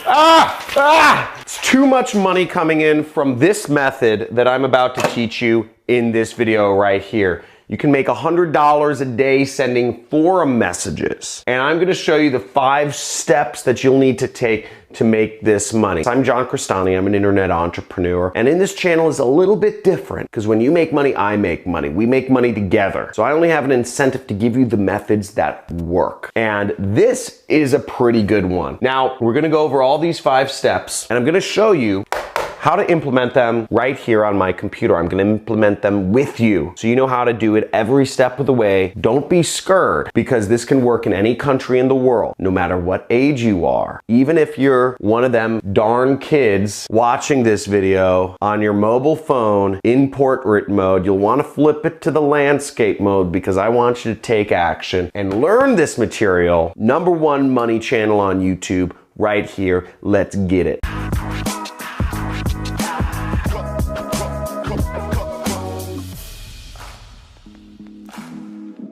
It's too much money coming in from this method that I'm about to teach you in this video right here. You can make $100 a day sending forum messages. And I'm gonna show you the 5 steps that you'll need to take to make this money. I'm John Crestani, I'm an internet entrepreneur. And in this channel is a little bit different because when you make money, I make money. We make money together. So I only have an incentive to give you the methods that work. And this is a pretty good one. Now, we're gonna go over all these 5 steps and I'm gonna show you how to implement them right here on my computer. I'm gonna implement them with you so you know how to do it every step of the way. Don't be scared because this can work in any country in the world, no matter what age you are. Even if you're one of them darn kids watching this video on your mobile phone in portrait mode, you'll wanna flip it to the landscape mode because I want you to take action and learn this material. #1 money channel on YouTube right here. Let's get it.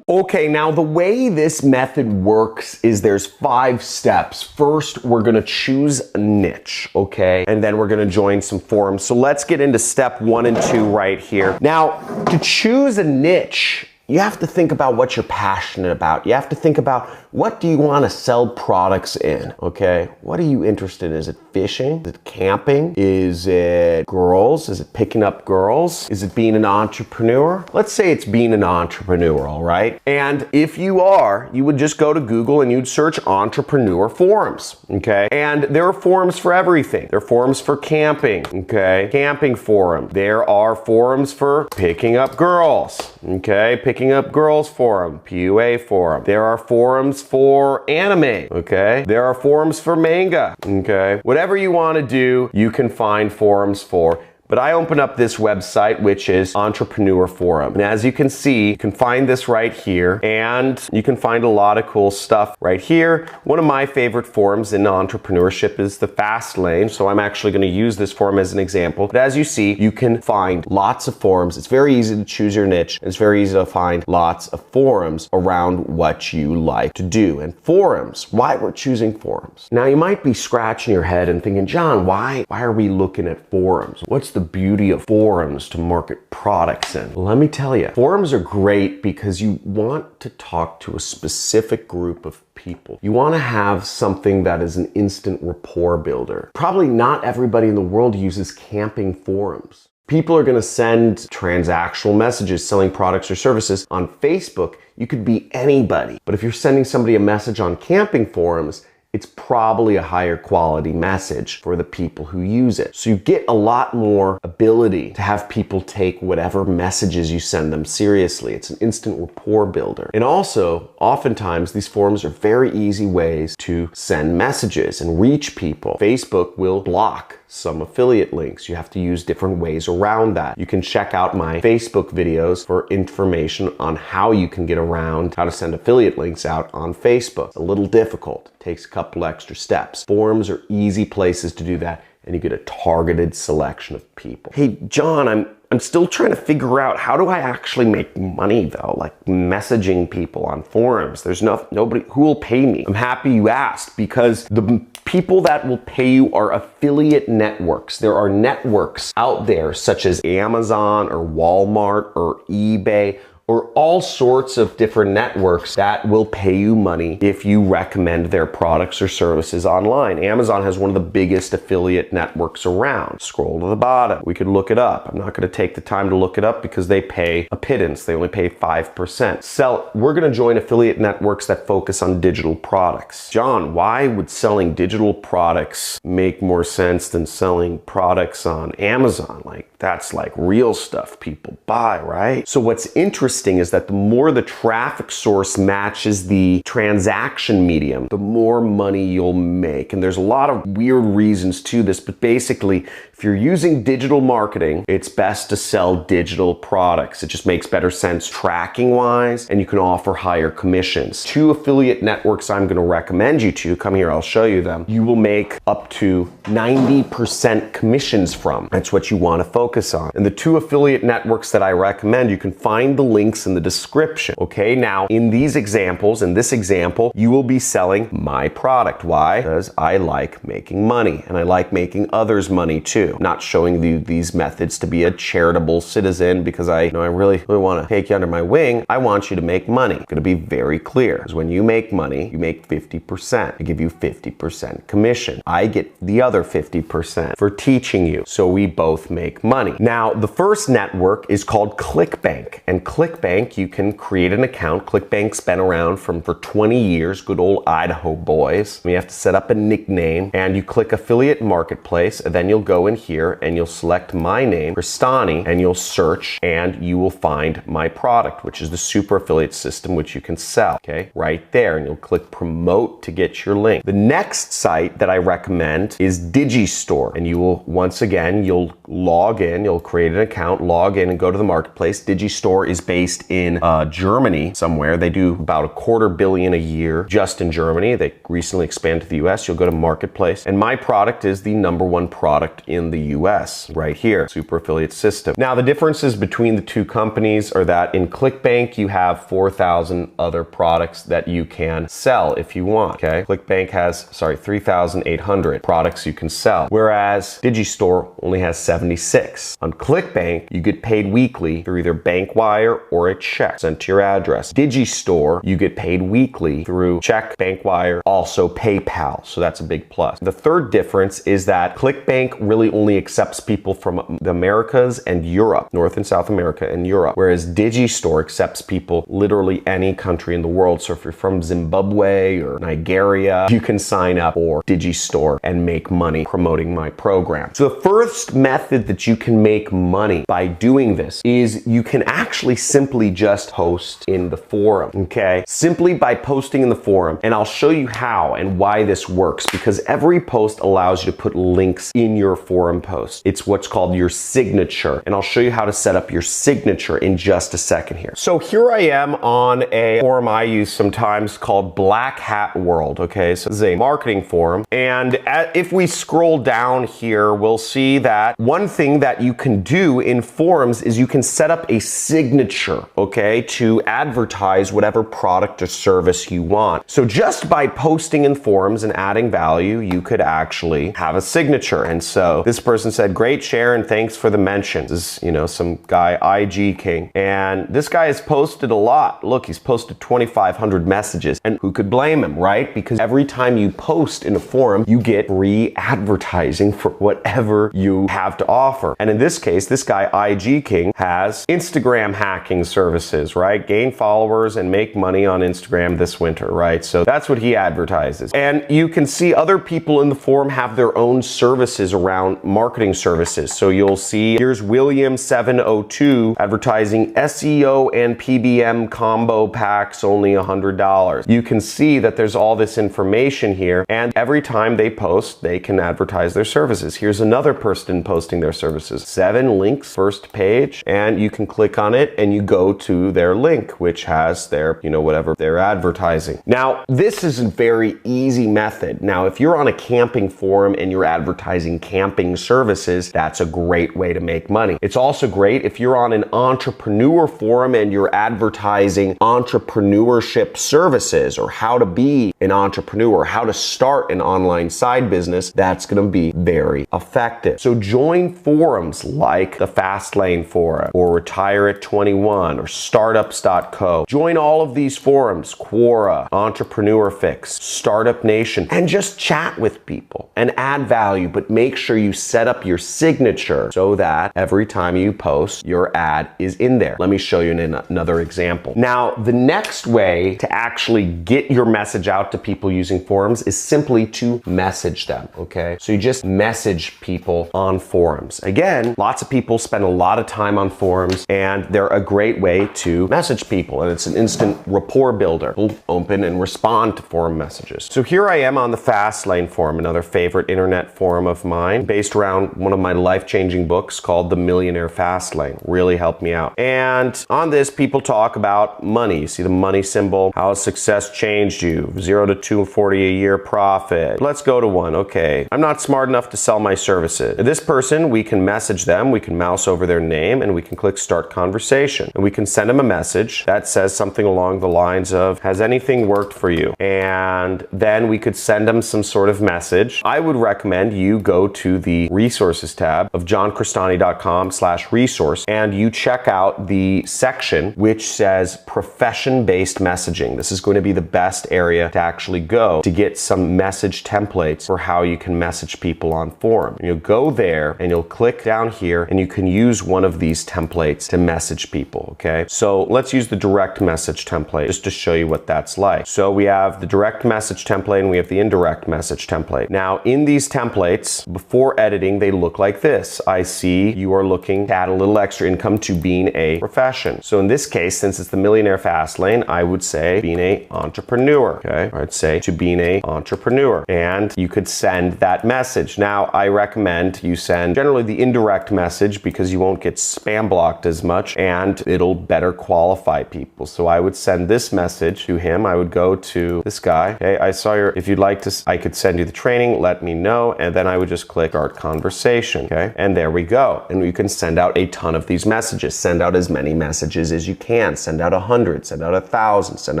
Okay, now the way this method works is there's 5 steps. First, we're gonna choose a niche, okay? And then we're gonna join some forums. So let's get into step 1 and 2 right here. Now, to choose a niche, you have to think about what you're passionate about. You have to think about what do you want to sell products in, okay? What are you interested in? Is it fishing? Is it camping? Is it girls? Is it picking up girls? Is it being an entrepreneur? Let's say it's being an entrepreneur, all right? And if you are, you would just go to Google and you'd search entrepreneur forums, okay? And there are forums for everything. There are forums for camping, okay? Camping forum. There are forums for picking up girls, okay? Picking up girls forum, PUA forum. There are forums for anime, okay? There are forums for manga, okay? Whatever you want to do, you can find forums for. But I open up this website, which is Entrepreneur Forum. And as you can see, you can find this right here, and you can find a lot of cool stuff right here. One of my favorite forums in entrepreneurship is the Fast Lane, so I'm actually gonna use this forum as an example. But as you see, you can find lots of forums. It's very easy to choose your niche. It's very easy to find lots of forums around what you like to do. And forums, why we're choosing forums. Now, you might be scratching your head and thinking, John, why are we looking at forums? What's the beauty of forums to market products in? Well, let me tell you, forums are great because you want to talk to a specific group of people. You want to have something that is an instant rapport builder. Probably not everybody in the world uses camping forums. People are going to send transactional messages selling products or services on Facebook. You could be anybody. But if you're sending somebody a message on camping forums, it's probably a higher quality message for the people who use it. So you get a lot more ability to have people take whatever messages you send them seriously. It's an instant rapport builder. And also, oftentimes, these forums are very easy ways to send messages and reach people. Facebook will block some affiliate links. You have to use different ways around that. You can check out my Facebook videos for information on how you can get around how to send affiliate links out on Facebook. It's a little difficult. It takes a couple extra steps. Forums are easy places to do that, and you get a targeted selection of people. Hey, John, I'm still trying to figure out how do I actually make money though, like messaging people on forums. There's nobody who will pay me. I'm happy you asked because the people that will pay you are affiliate networks. There are networks out there such as Amazon or Walmart or eBay or all sorts of different networks that will pay you money if you recommend their products or services online. Amazon has one of the biggest affiliate networks around. Scroll to the bottom. We could look it up. I'm not going to take the time to look it up because they pay a pittance. They only pay 5%. We're going to join affiliate networks that focus on digital products. John, why would selling digital products make more sense than selling products on Amazon? Like, that's like real stuff people buy, right? So what's interesting is that the more the traffic source matches the transaction medium, the more money you'll make. And there's a lot of weird reasons to this, but basically, if you're using digital marketing, it's best to sell digital products. It just makes better sense tracking wise, and you can offer higher commissions. 2 affiliate networks I'm going to recommend you to, come here, I'll show you them. You will make up to 90% commissions from. That's what you want to focus on. And the 2 affiliate networks that I recommend, you can find the link links in the description. Okay, now in these examples, in this example, you will be selling my product. Why? Because I like making money and I like making others money too. Not showing you these methods to be a charitable citizen because I really want to take you under my wing. I want you to make money. I'm going to be very clear, because when you make money, you make 50%. I give you 50% commission. I get the other 50% for teaching you. So we both make money. Now, the first network is called ClickBank. And ClickBank, you can create an account. ClickBank's been around for 20 years, good old Idaho boys. You have to set up a nickname and you click affiliate marketplace, and then you'll go in here and you'll select my name, Kristani, and you'll search and you will find my product, which is the super affiliate system, which you can sell, okay, right there. And you'll click promote to get your link. The next site that I recommend is Digistore. And you will, once again, you'll log in, you'll create an account, log in and go to the marketplace. Digistore is based in Germany somewhere. They do about $250 million a year just in Germany. They recently expanded to the US. You'll go to marketplace, and my product is the #1 product in the US right here, super affiliate system. Now, the differences between the two companies are that in ClickBank, you have 4,000 other products that you can sell if you want, okay? ClickBank has, 3,800 products you can sell, whereas Digistore only has 76. On ClickBank, you get paid weekly through either bank wire or a check sent to your address. Digistore, you get paid weekly through check, bank wire, also PayPal, so that's a big plus. The third difference is that ClickBank really only accepts people from the Americas and Europe, North and South America and Europe, whereas Digistore accepts people literally any country in the world. So if you're from Zimbabwe or Nigeria, you can sign up for Digistore and make money promoting my program. So the first method that you can make money by doing this is you can actually simply just post in the forum, okay? Simply by posting in the forum, and I'll show you how and why this works, because every post allows you to put links in your forum post. It's what's called your signature, and I'll show you how to set up your signature in just a second here. So here I am on a forum I use sometimes called Black Hat World, okay? So this is a marketing forum, and if we scroll down here, we'll see that one thing that you can do in forums is you can set up a signature, okay, to advertise whatever product or service you want. So just by posting in forums and adding value, you could actually have a signature. And so this person said, great share and thanks for the mention. This is, some guy, IG King. And this guy has posted a lot. Look, he's posted 2,500 messages. And who could blame him, right? Because every time you post in a forum, you get free advertising for whatever you have to offer. And in this case, this guy, IG King, has Instagram hacking services, right? Gain followers and make money on Instagram this winter, right? So that's what he advertises. And you can see other people in the forum have their own services around marketing services. So you'll see here's William702 advertising SEO and PBM combo packs, only $100. You can see that there's all this information here, and every time they post, they can advertise their services. Here's another person posting their services. 7 links, first page, and you can click on it and you go to their link, which has their, whatever they're advertising. Now, this is a very easy method. Now, if you're on a camping forum and you're advertising camping services, that's a great way to make money. It's also great if you're on an entrepreneur forum and you're advertising entrepreneurship services, or how to be an entrepreneur, how to start an online side business. That's going to be very effective. So join forums like the Fastlane Forum or Retire at 21 or startups.co. Join all of these forums, Quora, Entrepreneur Fix, Startup Nation, and just chat with people and add value, but make sure you set up your signature so that every time you post, your ad is in there. Let me show you another example. Now, the next way to actually get your message out to people using forums is simply to message them, okay? So you just message people on forums. Again, lots of people spend a lot of time on forums, and they're a great way to message people, and it's an instant rapport builder. We'll open and respond to forum messages. So here I am on the Fastlane Forum, another favorite internet forum of mine, based around one of my life-changing books called The Millionaire Fastlane. Really helped me out. And on this, people talk about money. You see the money symbol, how has success changed you? 0 to 240 a year profit. Let's go to one. Okay, I'm not smart enough to sell my services. This person, we can message them, we can mouse over their name, and we can click start conversation. and we can send them a message that says something along the lines of, has anything worked for you? And then we could send them some sort of message. I would recommend you go to the resources tab of johncristani.com/resource and you check out the section which says profession-based messaging. This is going to be the best area to actually go to get some message templates for how you can message people on forum. You'll go there and you'll click down here and you can use one of these templates to message people, okay? So let's use the direct message template just to show you what that's like. So we have the direct message template and we have the indirect message template. Now in these templates, before editing, they look like this. I see you are looking to add a little extra income to being a profession. So in this case, since it's the Millionaire Fast Lane, I would say being an entrepreneur, okay? Or I'd say to being an entrepreneur. And you could send that message. Now I recommend you send generally the indirect message because you won't get spam blocked as much and it'll better qualify people. So I would send this message to him. I would go to this guy. Okay, I saw your, if you'd like to, I could send you the training, let me know. And then I would just click start conversation. Okay, and there we go. And you can send out a ton of these messages. Send out as many messages as you can. Send out 100, send out 1,000, send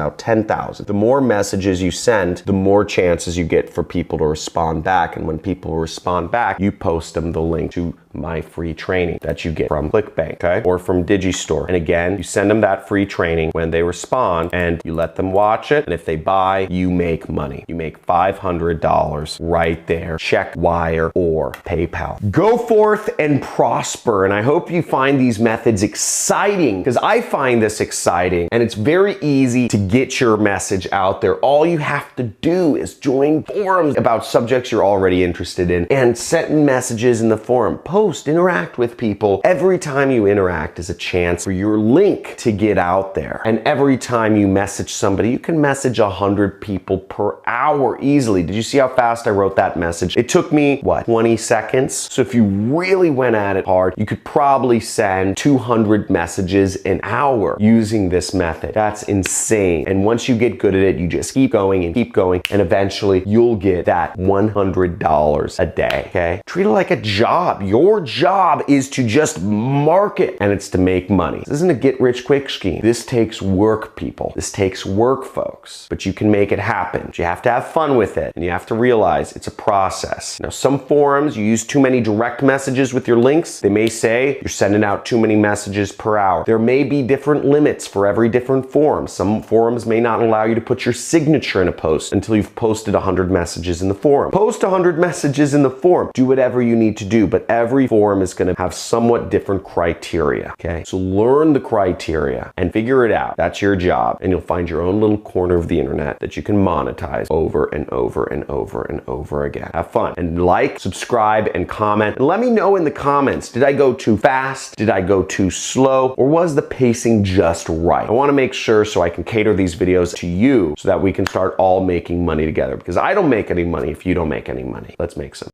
out 10,000. The more messages you send, the more chances you get for people to respond back. And when people respond back, you post them the link to my free training that you get from ClickBank, okay? Or from Digistore. And again, you send them that free training. When they respond and you let them watch it, and if they buy, you make money. You make $500 right there. Check, wire, or PayPal. Go forth and prosper. And I hope you find these methods exciting, because I find this exciting and it's very easy to get your message out there. All you have to do is join forums about subjects you're already interested in and send messages in the forum. Post, interact with people. Every time you interact is a chance for your link to get out there. And every time you message somebody, you can message 100 people per hour easily. Did you see how fast I wrote that message? It took me, what, 20 seconds? So if you really went at it hard, you could probably send 200 messages an hour using this method. That's insane. And once you get good at it, you just keep going, and eventually you'll get that $100 a day, okay? Treat it like a job. Your job is to just market, and it's to make money. This isn't a get-rich-quick scheme. This takes work, people. This takes work, folks. But you can make it happen. But you have to have fun with it, and you have to realize it's a process. Now, some forums, you use too many direct messages with your links. They may say you're sending out too many messages per hour. There may be different limits for every different forum. Some forums may not allow you to put your signature in a post until you've posted 100 messages in the forum. Post 100 messages in the forum. Do whatever you need to do, but every forum is going to have somewhat different criteria, okay? So learn the criteria and figure it out. That's your job, and you'll find your own little corner of the internet that you can monetize over and over and over and over again. Have fun, and like, subscribe, and comment, and let me know in the comments, did I go too fast? Did I go too slow? Or was the pacing just right? I want to make sure so I can cater these videos to you so that we can start all making money together, because I don't make any money if you don't make any money. Let's make some.